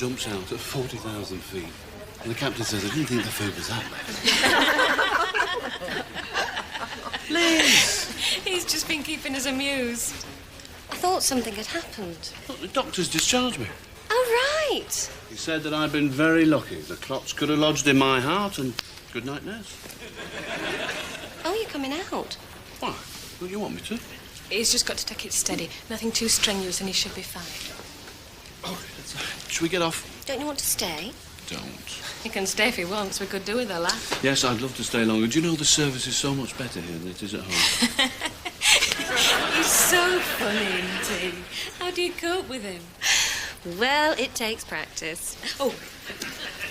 jumps out at 40,000 feet. And the captain says, I didn't think the food was that bad. Liz! He's just been keeping us amused. I thought something had happened. Look, the doctor's discharged me. Oh, right. He said that I'd been very lucky. The clots could have lodged in my heart and good night, nurse. Oh, you're coming out? Why? Don't you want me to? He's just got to take it steady. Nothing too strenuous and he should be fine. Oh, should we get off? Don't you want to stay? Don't. He can stay if he wants. We could do with a laugh. Yes, I'd love to stay longer. Do you know the service is so much better here than it is at home? He's so funny, isn't he? How do you cope with him? Well, it takes practice. Oh,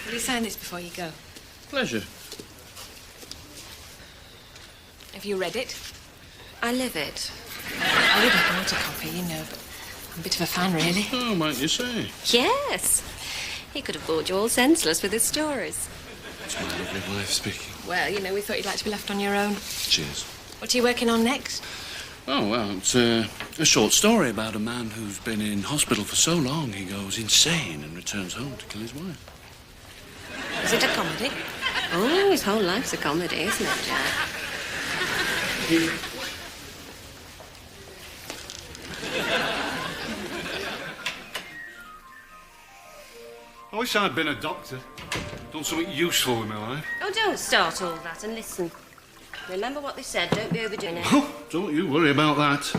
will you sign this before you go? Pleasure. Have you read it? I live it. I would have bought a copy, you know, but I'm a bit of a fan, really. Oh, might you say? Yes. He could have bored you all senseless with his stories. That's my lovely wife speaking. Well, you know, we thought you'd like to be left on your own. Cheers. What are you working on next? Oh, well, it's a short story about a man who's been in hospital for so long he goes insane and returns home to kill his wife. Is it a comedy? Oh, his whole life's a comedy, isn't it, Jack? I wish I'd been a doctor. Done something useful with my life. Oh, don't start all that and listen. Remember what they said, don't be overdoing it. Oh, don't you worry about that.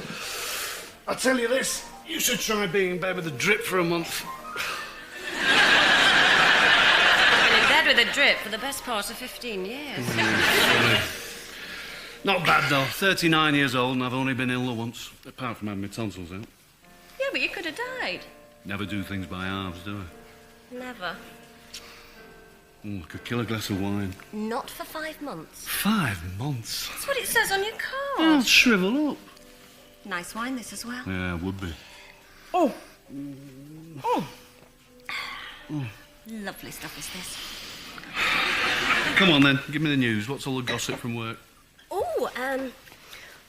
I'll tell you this, you should try being in bed with a drip for a month. I've been in bed with a drip for the best part of 15 years. Not bad, though. 39 years old and I've only been ill once, apart from having my tonsils out. Yeah, but you could have died. Never do things by halves, do I? Never. I could kill a glass of wine. Not for 5 months. 5 months? That's what it says on your card. I'll shrivel up. Nice wine, this as well. Yeah, it would be. Oh. Oh. Lovely stuff is this. Come on, then. Give me the news. What's all the gossip from work? Oh, I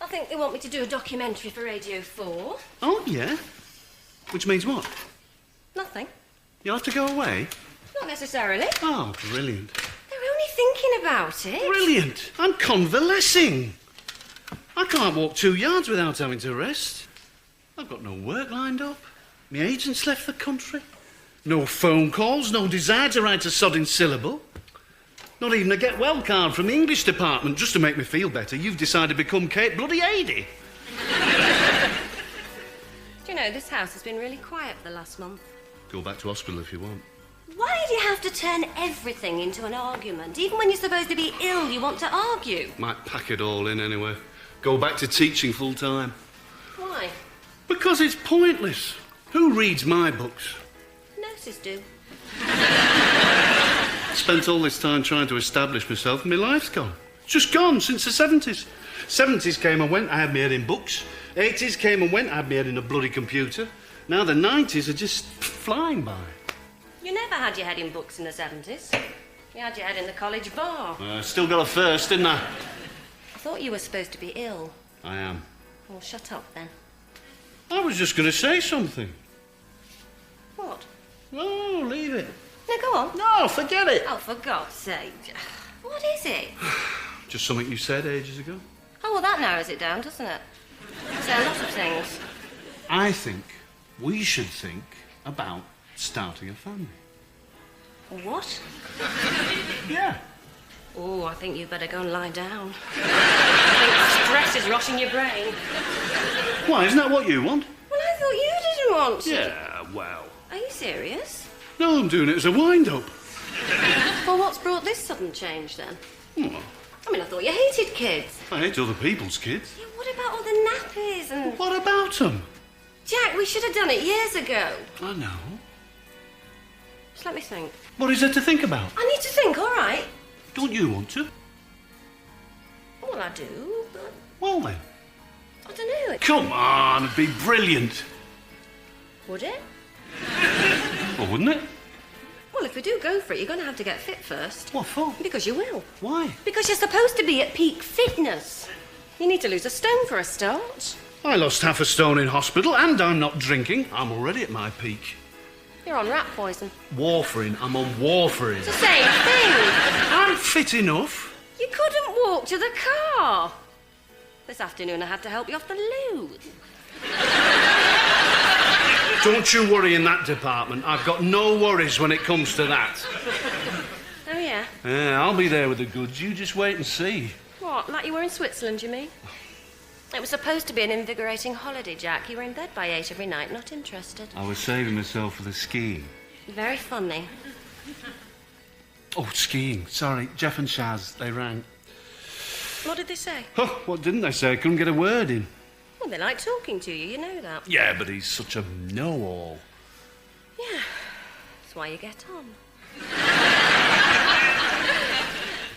think they want me to do a documentary for Radio 4. Oh, yeah? Which means what? Nothing. You'll have to go away? Not necessarily. Oh, brilliant. They're only thinking about it. Brilliant. I'm convalescing. I can't walk 2 yards without having to rest. I've got no work lined up. My agent's left the country. No phone calls, no desire to write a sodding syllable. Not even a get well card from the English department just to make me feel better. You've decided to become Kate Bloody Aidy. Do you know, this house has been really quiet for the last month. Go back to hospital if you want. Why do you have to turn everything into an argument? Even when you're supposed to be ill, you want to argue. Might pack it all in anyway. Go back to teaching full time. Why? Because it's pointless. Who reads my books? Nurses do. Spent all this time trying to establish myself and my life's gone. It's just gone since the 70s. 70s came and went, I had my head in books. 80s came and went, I had my head in a bloody computer. Now the 90s are just flying by. You never had your head in books in the 70s. You had your head in the college bar. Still got a first, didn't I? I thought you were supposed to be ill. I am. Well, shut up then. I was just going to say something. What? Oh, leave it. No, go on. No, forget it. Oh, for God's sake. What is it? Just something you said ages ago. Oh, well, that narrows it down, doesn't it? So, lots of things. I think we should think about starting a family. What? Yeah. Oh, I think you'd better go and lie down. I think stress is rotting your brain. Why, isn't that what you want? Well, I thought you didn't want to. Yeah, well. Are you serious? No, I'm doing it as a wind-up. Well, what's brought this sudden change, then? Well, I mean, I thought you hated kids. I hate other people's kids. Yeah, what about all the nappies and... What about them? Jack, we should have done it years ago. I know. Just let me think. What is there to think about? I need to think, all right? Don't you want to? Well, I do, but Well, then. I don't know. Come on, it'd be brilliant. Would it? Well, wouldn't it? Well, if we do go for it, you're going to have to get fit first. What for? Because you will. Why? Because you're supposed to be at peak fitness. You need to lose a stone for a start. I lost half a stone in hospital and I'm not drinking. I'm already at my peak. You're on rat poison. Warfarin. I'm on warfarin. It's the same thing. I'm fit enough. You couldn't walk to the car. This afternoon I had to help you off the loo. Don't you worry in that department. I've got no worries when it comes to that. Oh, yeah? Yeah, I'll be there with the goods. You just wait and see. What, like you were in Switzerland, you mean? It was supposed to be an invigorating holiday, Jack. You were in bed by 8 every night, not interested. I was saving myself for the skiing. Very funny. Oh, skiing. Sorry, Jeff and Shaz, they rang. What did they say? Oh, what didn't they say? I couldn't get a word in. Well, they like talking to you know that. Yeah, but he's such a know-all. Yeah, that's why you get on.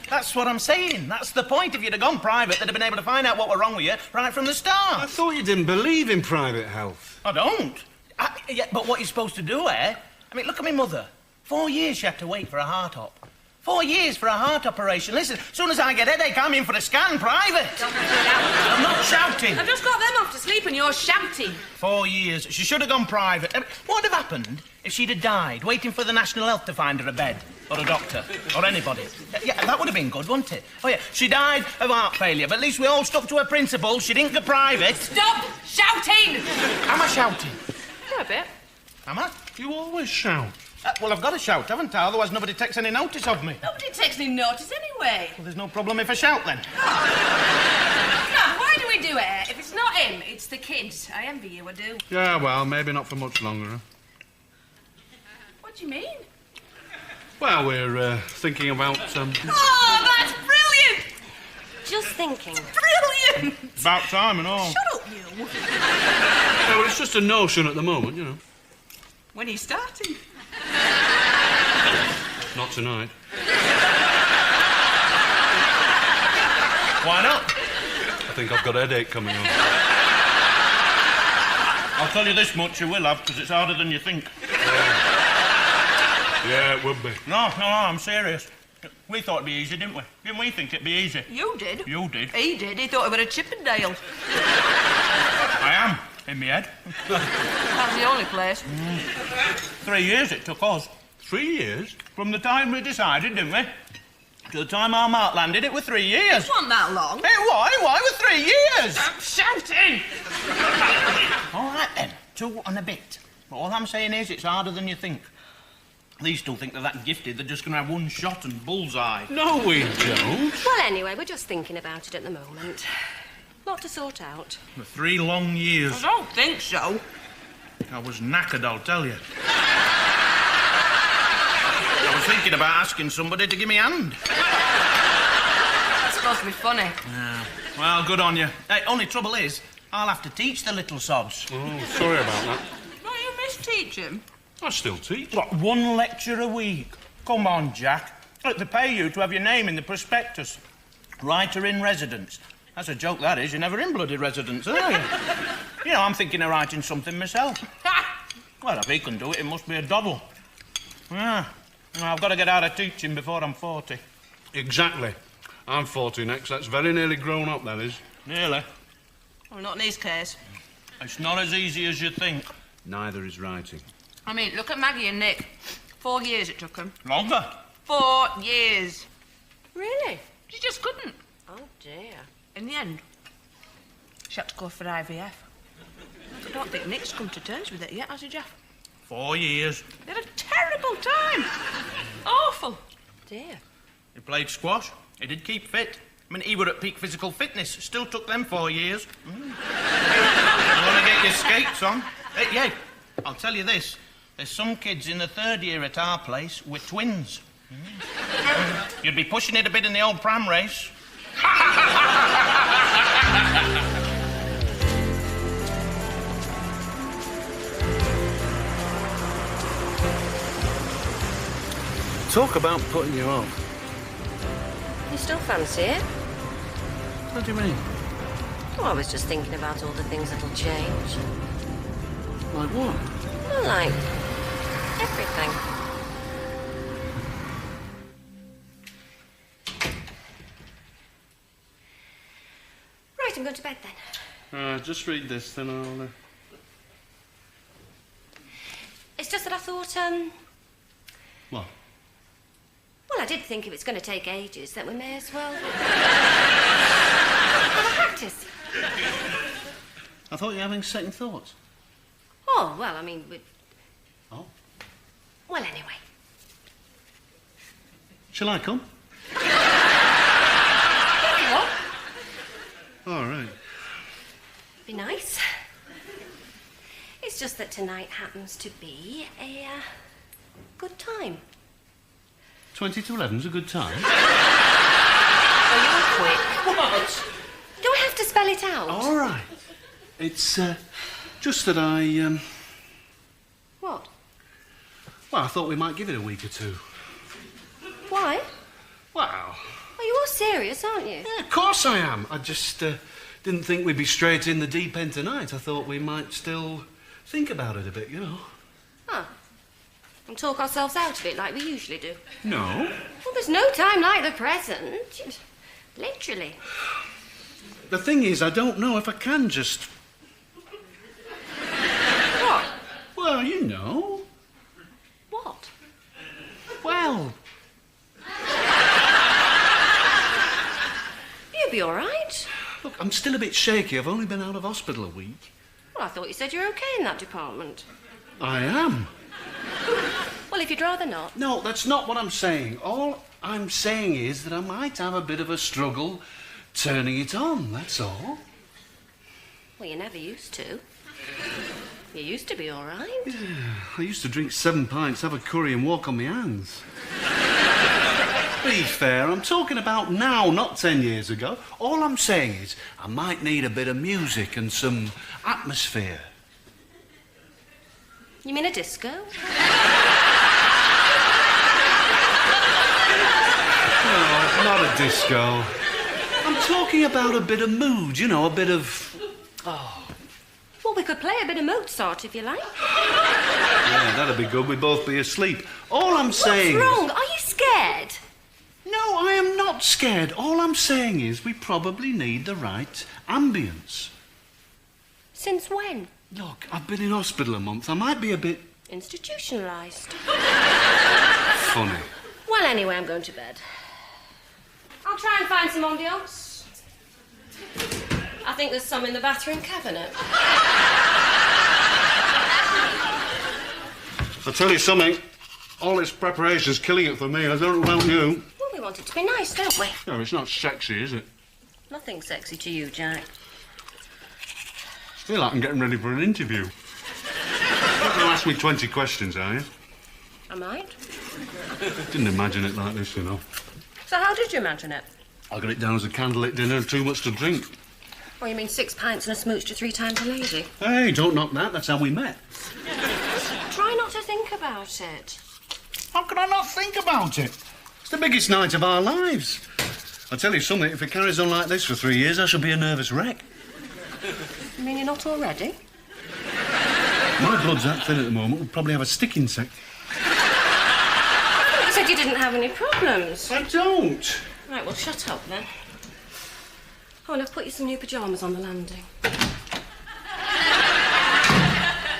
That's what I'm saying. That's the point. If you'd have gone private, they'd have been able to find out what were wrong with you right from the start. I thought you didn't believe in private health. I don't. Yeah, but what you're supposed to do, eh? I mean, look at my mother. 4 years she had to wait for a heart op. 4 years for a heart operation. Listen, as soon as I get a headache, I'm in for a scan private. Don't shout. I'm not shouting. I've just got them off to sleep and you're shouting. 4 years. She should have gone private. I mean, what would have happened if she'd have died waiting for the National Health to find her a bed? Or a doctor? Or anybody? Yeah, that would have been good, wouldn't it? Oh, yeah, she died of heart failure, but at least we all stuck to her principles. She didn't go private. Stop shouting! Am I shouting? Yeah, a bit. Am I? You always shout. Well, I've got to shout, haven't I? Otherwise nobody takes any notice of me. Nobody takes any notice anyway. Well, there's no problem if I shout, then. Now, why do we do it? If it's not him, it's the kids. I envy you, I do. Yeah, well, maybe not for much longer. Huh? What do you mean? Well, we're thinking about, Oh, that's brilliant! Just thinking. Brilliant! About time and all. Shut up, you. Yeah, well, it's just a notion at the moment, you know. When are you starting? Not tonight. Why not? I think I've got a headache coming on. I'll tell you this much, you will have, because it's harder than you think. Yeah, it would be. No, I'm serious. We thought it'd be easy, didn't we? Didn't we think it'd be easy? You did. You did. He did. He thought it were a Chippendale. I am, in my head. That's the only place. 3 years it took us. 3 years? From the time we decided, didn't we? To the time our mark landed, it was 3 years. It wasn't that long. It was 3 years. Stop shouting! All right, then. 2 and a bit. But all I'm saying is it's harder than you think. These still think they're that gifted, they're just going to have one shot and bullseye. No, we don't. Well, anyway, we're just thinking about it at the moment. Lot to sort out. For 3 long years. I don't think so. I was knackered, I'll tell you. I was thinking about asking somebody to give me a hand. That's supposed to be funny. Yeah. Well, good on you. Hey, only trouble is, I'll have to teach the little sods. Oh, sorry about that. Don't you miss teaching? I still teach. What, 1 lecture a week? Come on, Jack. Look, they pay you to have your name in the prospectus. Writer in residence. That's a joke, that is. You're never in bloody residence, are you? You know, I'm thinking of writing something myself. Well, if he can do it, it must be a doddle. Yeah. Well, I've got to get out of teaching before I'm 40. Exactly. I'm 40 next. That's very nearly grown up, that is. Nearly. Well, not in his case. It's not as easy as you think. Neither is writing. I mean, look at Maggie and Nick. 4 years it took them. Longer. 4 years. Really? She just couldn't. Oh, dear. In the end, she had to go for IVF. I don't think Nick's come to terms with it yet, has he, Jeff? 4 years. They had a terrible time. Awful. Dear. He played squash. He did keep fit. I mean, he were at peak physical fitness. Still took them 4 years. You want to get your skates on? Hey, yeah, I'll tell you this. There's some kids in the 3rd year at our place with twins. You'd be pushing it a bit in the old pram race. Talk about putting you off. You still fancy it? What do you mean? Oh, I was just thinking about all the things that'll change. Like what? Well, like everything. Right, I'm going to bed then. Just read this, then I'll... It's just that I thought thought, What? well, I did think if it's going to take ages, that we may as well have a practice. I thought you were having second thoughts. Oh, well, I mean, Oh. well, anyway. Shall I come? What? All right. Be nice. It's just that tonight happens to be a good time. 20 to 11's a good time. Oh, you're quick. What? Do I have to spell it out? All right. It's just that I What? well, I thought we might give it a week or two. Why? Wow. Oh, you are serious, aren't you? Yeah, of course I am. I just didn't think we'd be straight in the deep end tonight. I thought we might still think about it a bit, you know. Huh. And talk ourselves out of it like we usually do. No. Well, there's no time like the present. Literally. The thing is, I don't know if I can just... What? Well, you know. What? Well... You'll be all right. Look, I'm still a bit shaky. I've only been out of hospital a week. Well, I thought you said you're okay in that department. I am. Well, if you'd rather not. No, that's not what I'm saying. All I'm saying is that I might have a bit of a struggle turning it on, that's all. Well, you never used to. You used to be all right. I used to drink 7 pints, have a curry and walk on my hands. Be fair, I'm talking about now, not 10 years ago. All I'm saying is I might need a bit of music and some atmosphere. You mean a disco? No, not a disco. I'm talking about a bit of mood, you know, a bit of... Well, we could play a bit of Mozart if you like. Yeah, that'd be good. We'd both be asleep. All I'm saying... What's wrong? Are you scared? No, I am not scared. All I'm saying is we probably need the right ambience. Since when? Look, I've been in hospital a month. I might be a bit Institutionalised. funny. Well, anyway, I'm going to bed. I'll try and find some ambiance. I think there's some in the bathroom cabinet. I'll tell you something. All this preparation's killing it for me. I don't know about you. Well, we want it to be nice, don't we? No, it's not sexy, is it? Nothing sexy to you, Jack. I feel like I'm getting ready for an interview. You're not going to ask me 20 questions, are you? I might. Didn't imagine it like this, you know. So how did you imagine it? I got it down as a candlelit dinner and too much to drink. Oh, you mean 6 pints and a smooch to 3 times a lady? Hey, don't knock that. That's how we met. Try not to think about it. How can I not think about it? It's the biggest night of our lives. I'll tell you something, if it carries on like this for 3 years, I shall be a nervous wreck. You mean you're not already? My blood's that thin at the moment, we'll probably have a stick insect. You said you didn't have any problems. I don't. Right, well, shut up then. Oh, and I've put you some new pyjamas on the landing.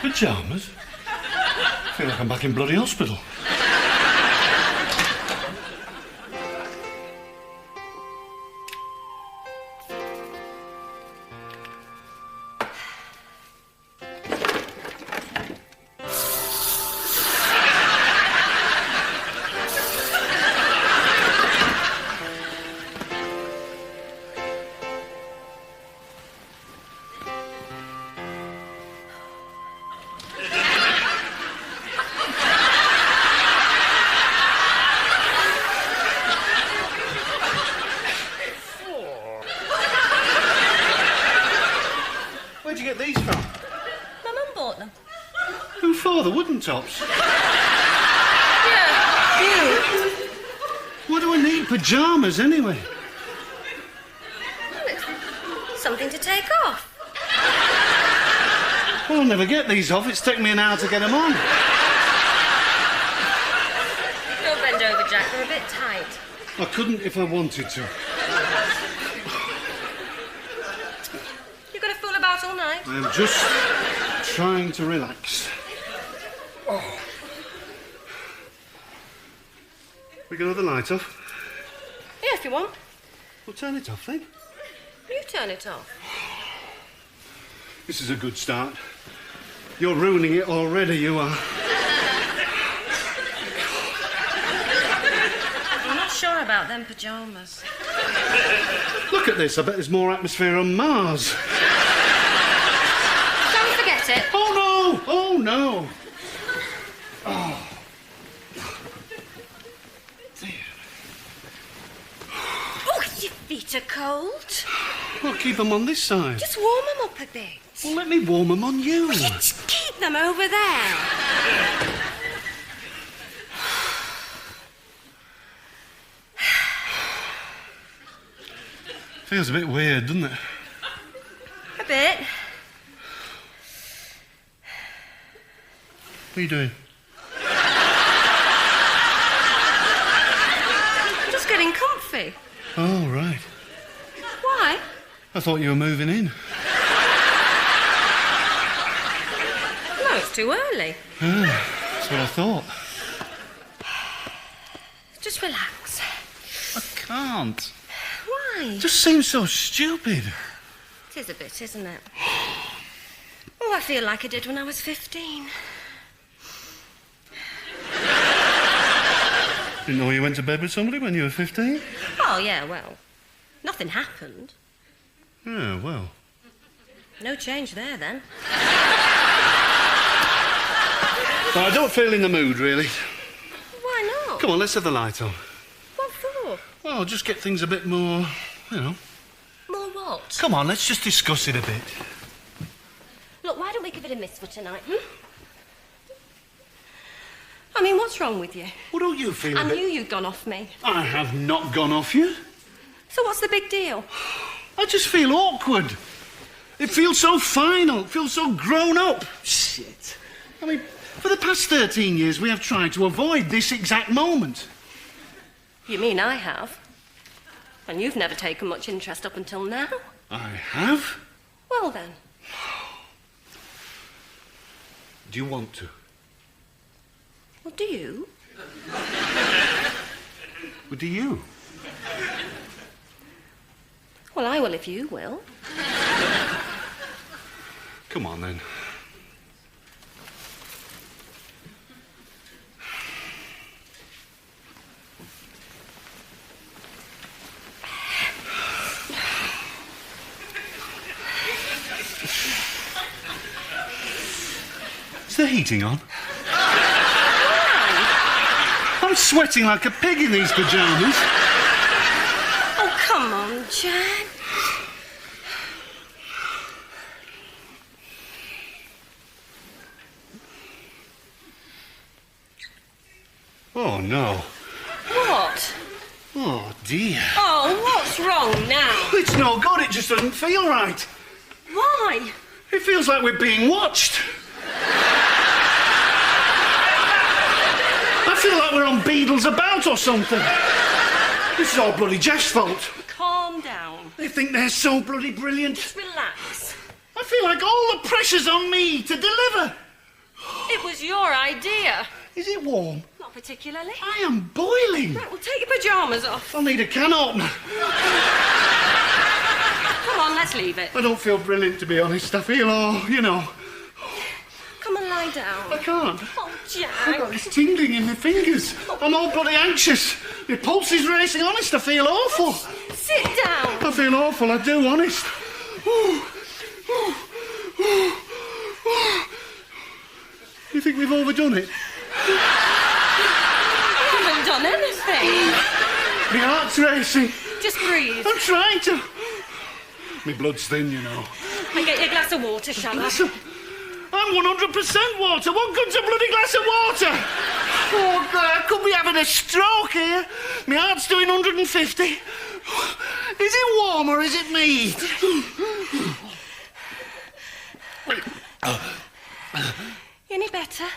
Pyjamas? I feel like I'm back in bloody hospital. Where'd you get these from? My mum bought them. Who for? The wooden tops? Yeah, you. Why do I need pyjamas anyway? Something to take off. Well, I'll never get these off. It's taken me an hour to get them on. Don't bend over, Jack. They're a bit tight. I couldn't if I wanted to. You're going to fool about all night? I am just trying to relax. Oh. We can have the light off. Yeah, if you want. Well, turn it off then. You turn it off. This is a good start. You're ruining it already, you are. I'm not sure about them pyjamas. Look at this. I bet there's more atmosphere on Mars. Don't forget it. Oh, no! Oh, no! Oh. Oh, your feet are cold. Well, keep them on this side. Just warm them up a bit. Well, let me warm them on you. Will you just keep them over there? Feels a bit weird, doesn't it? A bit. What are you doing? Just getting comfy. Oh, right. Why? I thought you were moving in. No, it's too early. That's what I thought. Just relax. I can't. Why? It just seems so stupid. It is a bit, isn't it? Oh, I feel like I did when I was 15. Didn't know you went to bed with somebody when you were 15? Oh, yeah, well, nothing happened. Yeah, well. No change there, then. But I don't feel in the mood, really. Why not? Come on, let's have the light on. What for? Well, just get things a bit more, you know. More what? Come on, let's just discuss it a bit. Look, why don't we give it a miss for tonight, I mean, what's wrong with you? Well, don't you feel I a bit... knew you'd gone off me. I have not gone off you. So what's the big deal? I just feel awkward. It feels so final. It feels so grown up. Shit. I mean, for the past 13 years, we have tried to avoid this exact moment. You mean I have? And you've never taken much interest up until now? I have? Well, then. Do you want to? Well, do you? Well, do you? Well, I will if you will. Come on, then. Is the heating on? I'm sweating like a pig in these pyjamas. Oh, come on, Jan. Oh, no. What? Oh, dear. Oh, what's wrong now? It's no good. It just doesn't feel right. Why? It feels like we're being watched. I feel like we're on Beadle's About or something. This is all bloody Jeff's fault. Calm down. They think they're so bloody brilliant. Just relax. I feel like all the pressure's on me to deliver. It was your idea. Is it warm? Not particularly. I am boiling. Right, well, take your pyjamas off. I'll need a can opener. Come on, let's leave it. I don't feel brilliant, to be honest. I feel all, you know. Come and lie down. I can't. Oh, I've got Jack. this tingling in my fingers. I'm all bloody anxious. My pulse is racing, honest. I feel awful. Sit down. I feel awful, I do, honest. You think we've overdone it? I haven't done anything. My heart's racing. Just breathe. I'm trying to. My blood's thin, you know. And get your glass of water, shall I? I'm 100% water. What good's a bloody glass of water? Oh, God, I could be having a stroke here. My heart's doing 150. Is it warm or is it me? Any better?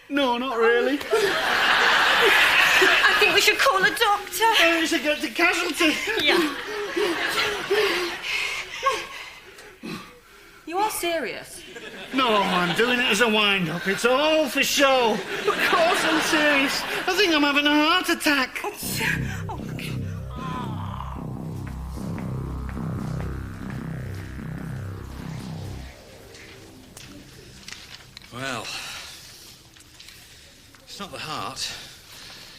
No, not really. I think we should call a doctor. It's a casualty. Yeah. You all You're serious? No, I'm doing it as a wind-up. It's all for show. Of course I'm serious. I think I'm having a heart attack. Well, it's not the heart.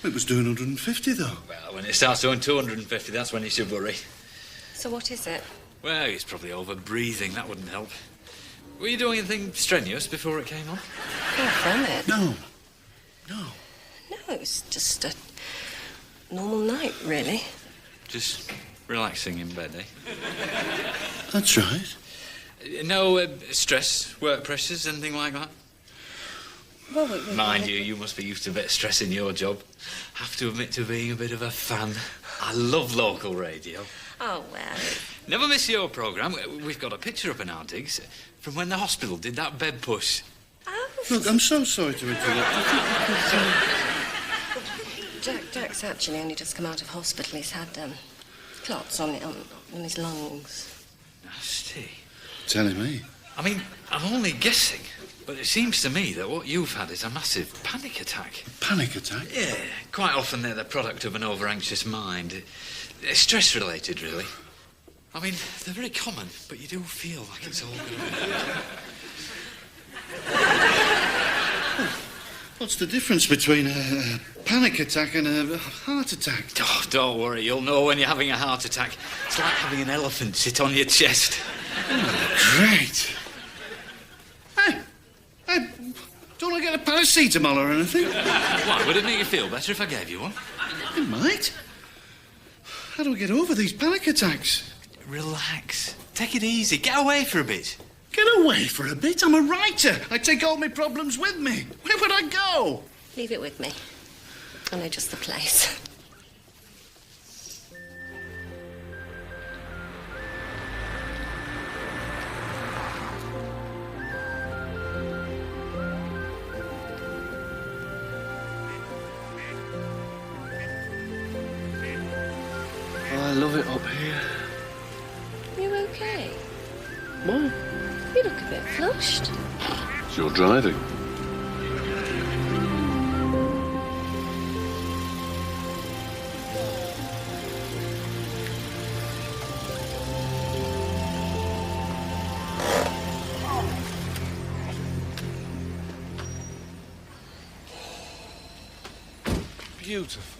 It was doing 150, though. Well, when it starts doing 250, that's when you should worry. So what is it? Well, he's probably over-breathing. That wouldn't help. Were you doing anything strenuous before it came on? Far from it. No. No, it was just a normal night, really. Just relaxing in bed, eh? That's right. No stress, work pressures, anything like that? Well, Mind you, you must be used to a bit of stress in your job. Have to admit to being a bit of a fan. I love local radio. Oh, well. Never miss your programme. We've got a picture up in our digs from when the hospital did that bed push. Oh. Look, I'm so sorry to interrupt. Jack's actually only just come out of hospital. He's had clots on his lungs. Nasty. Telling me. I mean, I'm only guessing, but it seems to me that what you've had is a massive panic attack. Panic attack? Yeah, quite often they're the product of an over-anxious mind. Stress-related, really. I mean, they're very common, but you do feel like it's all going to be... What's the difference between a panic attack and a heart attack? Oh, don't worry, you'll know when you're having a heart attack. It's like having an elephant sit on your chest. Oh, great. Hey, don't I get a paracetamol or anything? Why, would it make you feel better if I gave you one? It might. How do I get over these panic attacks? Relax. Take it easy. Get away for a bit. Get away for a bit. I'm a writer. I take all my problems with me. Where would I go? Leave it with me. I know just the place. Oh, I love it up here. You okay? What? You look a bit flushed. It's your driving. Beautiful.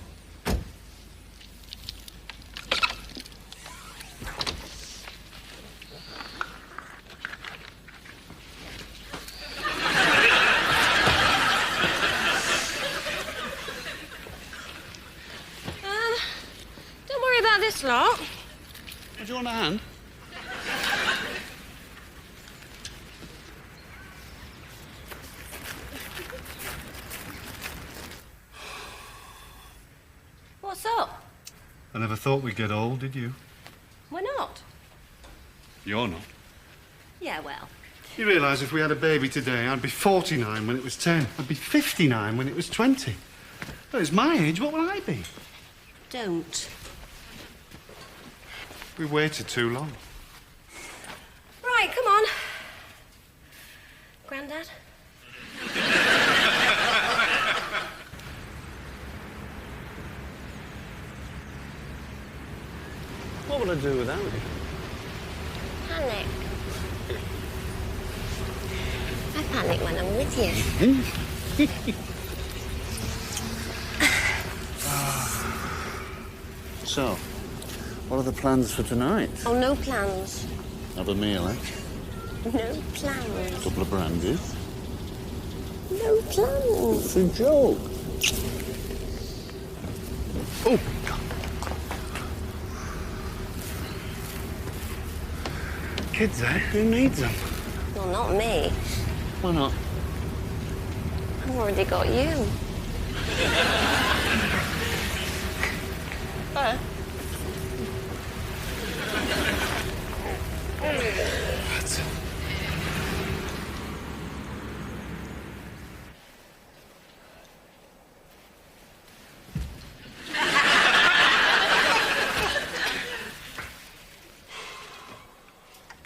Don't worry about this lot. Do you want a hand? What's up? I never thought we'd get old, did you? Why not? You're not. Yeah, well. You realise if we had a baby today, I'd be 49 when it was 10. I'd be 59 when it was 20. Well, it's my age, what will I be? Don't. We waited too long. Right, come on. Grandad? What will I do without you? Panic. I panic when I'm with you. So, what are the plans for tonight? Oh, no plans. Have a meal, eh? No plans. Couple of brandies. No plans. It's a joke. Oh, God. Kids, eh? Who needs them? Well, not me. Why not? I've already got you.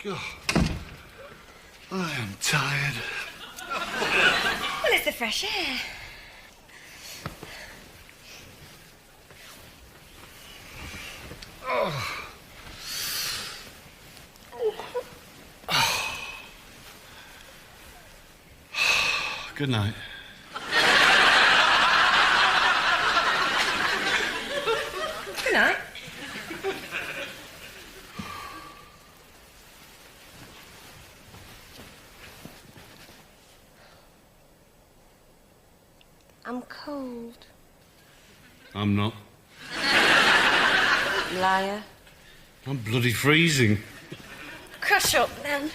God. I am tired. Well, it's the fresh air. Good night. Good night. I'm cold. I'm not. Liar. I'm bloody freezing. Crush up, then.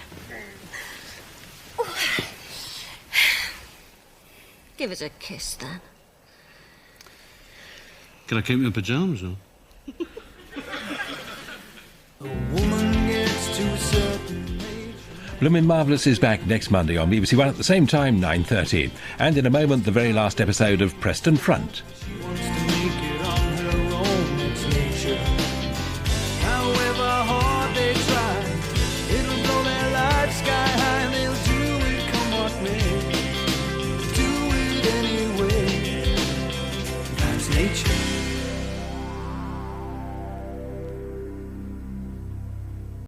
Give us a kiss, then. Can I keep my pyjamas on? Bloomin Marvellous is back next Monday on BBC One at the same time, 9:30. And in a moment, the very last episode of Preston Front.